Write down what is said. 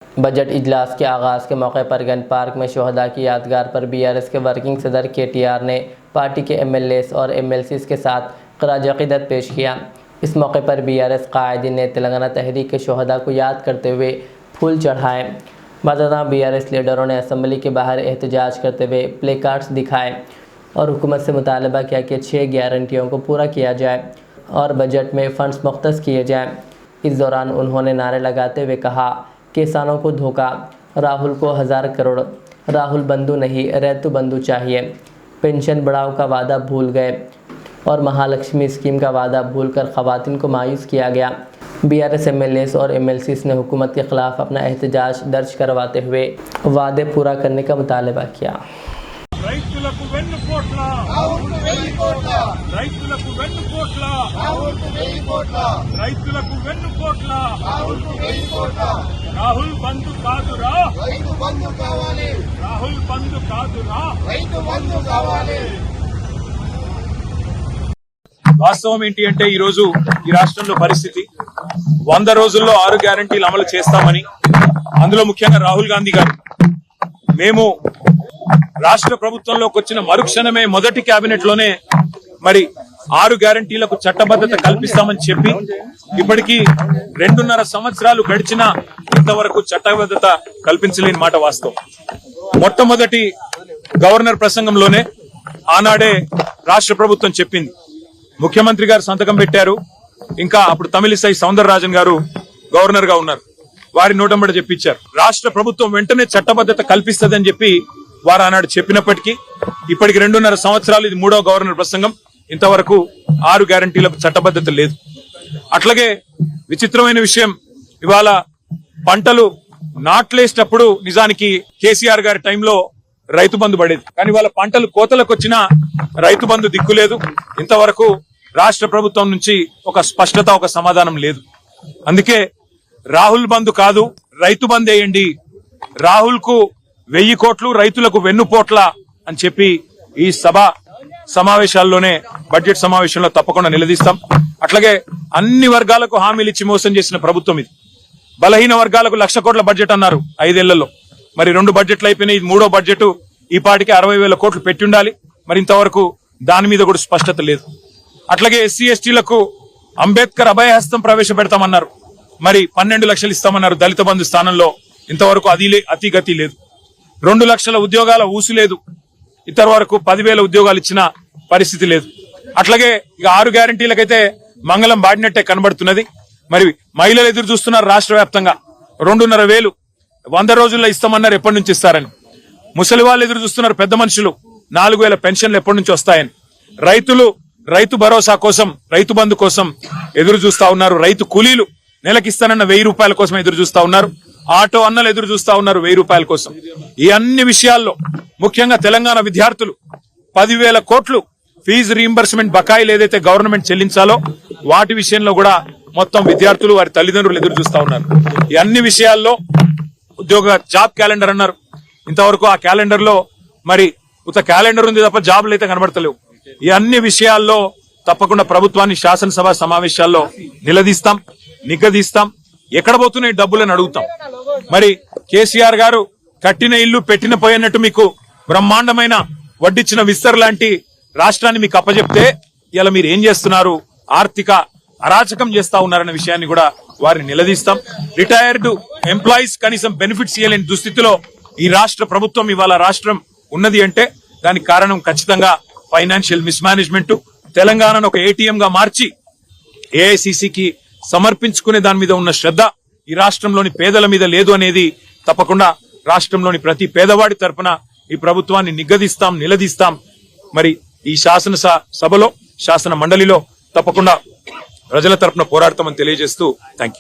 Budget इजलास के आगाज़ के मौके पर गन पार्क में शोहदा की यादगार पर बीआरएस के वर्किंग सदर केटीआर ने पार्टी के एमएलएस और एमएलसीज के साथ खराज अक़ीदत पेश किया। इस मौके पर बीआरएस कायदीन ने तेलंगाना तहरीक के शोहदा को याद करते हुए फूल चढ़ाए। बाज़ार बीआरएस लीडरों ने असम्बली के बाहर एहतजाज करते हुए प्ले कार्ड्स दिखाए और हुकूमत से मुतालबा किया कि 6 गारंटियों को पूरा किया जाए और बजट में फ़ंड्स मुख्तस किए जाएँ। इस दौरान उन्होंने नारे लगाते हुए कहा, किसानों को धोखा, राहुल को 1000 करोड़, राहुल बंधु नहीं रैतु बंधु चाहिए, पेंशन बढ़ाओ का वादा भूल गए और महालक्ष्मी स्कीम का वादा भूलकर ख़वातीन को मायूस किया गया। बीआरएस एमएलएस और एमएलसीज ने हुकूमत के ख़िलाफ़ अपना एहतजाज दर्ज करवाते हुए वादे पूरा करने का मुतालबा किया। రైతులకు వెన్నుపోట్ల రైతులకు వెన్నుపోట్ల రైతులకు వెన్నుపోట్ల రాహుల్ బంధు కాదురా రైతు బంధు కావాలి రాహుల్ బంధు కాదురా రైతు బంధు కావాలి। వాస్తవం ఏంటి అంటే ఈ రోజు ఈ రాష్ట్రంలో పరిస్థితి 100 రోజుల్లో 6 గ్యారెంటీలు అమలు చేస్తామని, అందులో ముఖ్యంగా రాహుల్ గాంధీ గారు మేము రాష్ట్ర ప్రభుత్వంలోకి వచ్చిన మరుక్షణమే మొదటి కేబినెట్ లోనే మరి 6 గ్యారంటీలకు చట్టబద్ధత కల్పిస్తామని చెప్పి ఇప్పటికీ 2.5 సంవత్సరాలు గడిచినా ఇంతవరకు చట్టబద్ధత కల్పించలేని మాట వాస్తవం। మొట్టమొదటి గవర్నర్ ప్రసంగంలోనే ఆనాడే రాష్ట్ర ప్రభుత్వం చెప్పింది, ముఖ్యమంత్రి గారు సంతకం పెట్టారు, ఇంకా అప్పుడు తమిళిసై సౌందరరాజన్ గారు గవర్నర్ గా ఉన్నారు, వారి నోటంబడి చెప్పించారు రాష్ట్ర ప్రభుత్వం వెంటనే చట్టబద్ధత కల్పిస్తదని చెప్పి వారు ఆనాడు చెప్పినప్పటికీ ఇప్పటికి 2.5 సంవత్సరాలు ఇది 3వ గవర్నర్ ప్రసంగం, ఇంతవరకు 6 గ్యారంటీలకు చట్టబద్ధత లేదు। అట్లాగే విచిత్రమైన విషయం, ఇవాళ పంటలు నాట్లేసేటప్పుడు నిజానికి కేసీఆర్ గారి టైంలో రైతు బంధు పడేది, కానీ వాళ్ళ పంటలు కోతలకు వచ్చినా రైతు బంధు దిక్కులేదు। ఇంతవరకు రాష్ట్ర ప్రభుత్వం నుంచి ఒక స్పష్టత, ఒక సమాధానం లేదు। అందుకే రాహుల్ బంధు కాదు రైతు బంధు వేయండి, రాహుల్ కు 1000 కోట్లు రైతులకు వెన్నుపోట్ల అని చెప్పి ఈ సభ సమావేశాల్లోనే బడ్జెట్ సమావేశంలో తప్పకుండా నిలదీస్తాం। అట్లాగే అన్ని వర్గాలకు హామీలు ఇచ్చి మోసం చేసిన ప్రభుత్వం ఇది। బలహీన వర్గాలకు 1,00,000 కోట్ల బడ్జెట్ అన్నారు 5 ఏళ్లలో, మరి 2 బడ్జెట్లు అయిపోయినాయి, 3వ బడ్జెట్ ఈ పాటికి 60,000 కోట్లు పెట్టి ఉండాలి, మరి ఇంతవరకు దాని మీద కూడా స్పష్టత లేదు। అట్లాగే ఎస్సీ ఎస్టీలకు అంబేద్కర్ అభయహస్తం ప్రవేశపెడతామన్నారు, మరి 12 లక్షలు ఇస్తామన్నారు దళిత బంధు స్థానంలో, ఇంతవరకు అతి గతి లేదు। 2 లక్షల ఉద్యోగాల ఊసు లేదు, ఇంతవరకు 10,000 ఉద్యోగాలు ఇచ్చిన పరిస్థితి లేదు। అట్లాగే ఇక 6 గ్యారంటీలకైతే మంగళం బాడినట్టే కనబడుతున్నది, మరి మహిళలు ఎదురు చూస్తున్నారు రాష్ట్ర వ్యాప్తంగా 2,500 100 రోజుల్లో ఇస్తామన్నారు, ఎప్పటి నుంచి ఇస్తారని। ముసలి వాళ్ళు ఎదురు చూస్తున్నారు, పెద్ద మనుషులు 4,000 పెన్షన్లు ఎప్పటి నుంచి వస్తాయని। రైతులు రైతు భరోసా కోసం, రైతు బంధు కోసం ఎదురు చూస్తా ఉన్నారు, రైతు కూలీలు నెలకిస్తానన్న 1000 రూపాయల కోసం ఎదురు చూస్తా ఉన్నారు, ఆటో అన్నలు ఎదురు చూస్తా ఉన్నారు 1000 రూపాయల కోసం। ఈ అన్ని విషయాల్లో ముఖ్యంగా తెలంగాణ విద్యార్థులు 10,000 కోట్లు ఫీజు రీయింబర్స్మెంట్ బకాయిలు ఏదైతే గవర్నమెంట్ చెల్లించాలో వాటి విషయంలో కూడా మొత్తం విద్యార్థులు వారి తల్లిదండ్రులు ఎదురు చూస్తా ఉన్నారు। ఈ అన్ని విషయాల్లో జాబ్ క్యాలెండర్ అన్నారు, ఇంతవరకు ఆ క్యాలెండర్ లో మరి ఉత్త క్యాలెండర్ ఉంది తప్ప జాబులు అయితే కనబడతలేవు। ఈ అన్ని విషయాల్లో తప్పకుండా ప్రభుత్వాన్ని శాసనసభ సమావేశాల్లో నిలదీస్తాం, నిగదీస్తాం, ఎక్కడ పోతున్నాయి డబ్బులని అడుగుతాం। మరి కేసీఆర్ గారు కట్టిన ఇల్లు పెట్టిన పోయినట్టు మీకు బ్రహ్మాండమైన వడ్డిచ్చిన విస్తర్ లాంటి రాష్ట్రాన్ని మీకు అప్పచెప్తే ఇలా మీరు ఏం చేస్తున్నారు, ఆర్థిక అరాచకం చేస్తా ఉన్నారన్న విషయాన్ని కూడా వారిని నిలదీస్తాం। రిటైర్డ్ ఎంప్లాయీస్ కనీసం బెనిఫిట్స్ ఇవ్వలేని దుస్థితిలో ఈ రాష్ట్ర ప్రభుత్వం ఇవాళ రాష్ట్రం ఉన్నది అంటే దానికి కారణం ఖచ్చితంగా ఫైనాన్షియల్ మిస్మేనేజ్మెంట్, తెలంగాణను ఒక ఏటీఎం గా మార్చి ఏఐసిసికి సమర్పించుకునే దాని మీద ఉన్న శ్రద్ధ ఈ రాష్ట్రంలోని పేదల మీద లేదు అనేది తప్పకుండా రాష్ట్రంలోని ప్రతి పేదవాడి తరపున ఈ ప్రభుత్వాన్ని నిగదీస్తాం, నిలదీస్తాం। మరి ఈ శాసన సభలో, శాసన మండలిలో తప్పకుండా ప్రజల తరపున పోరాడతామని తెలియజేస్తూ థాంక్యూ।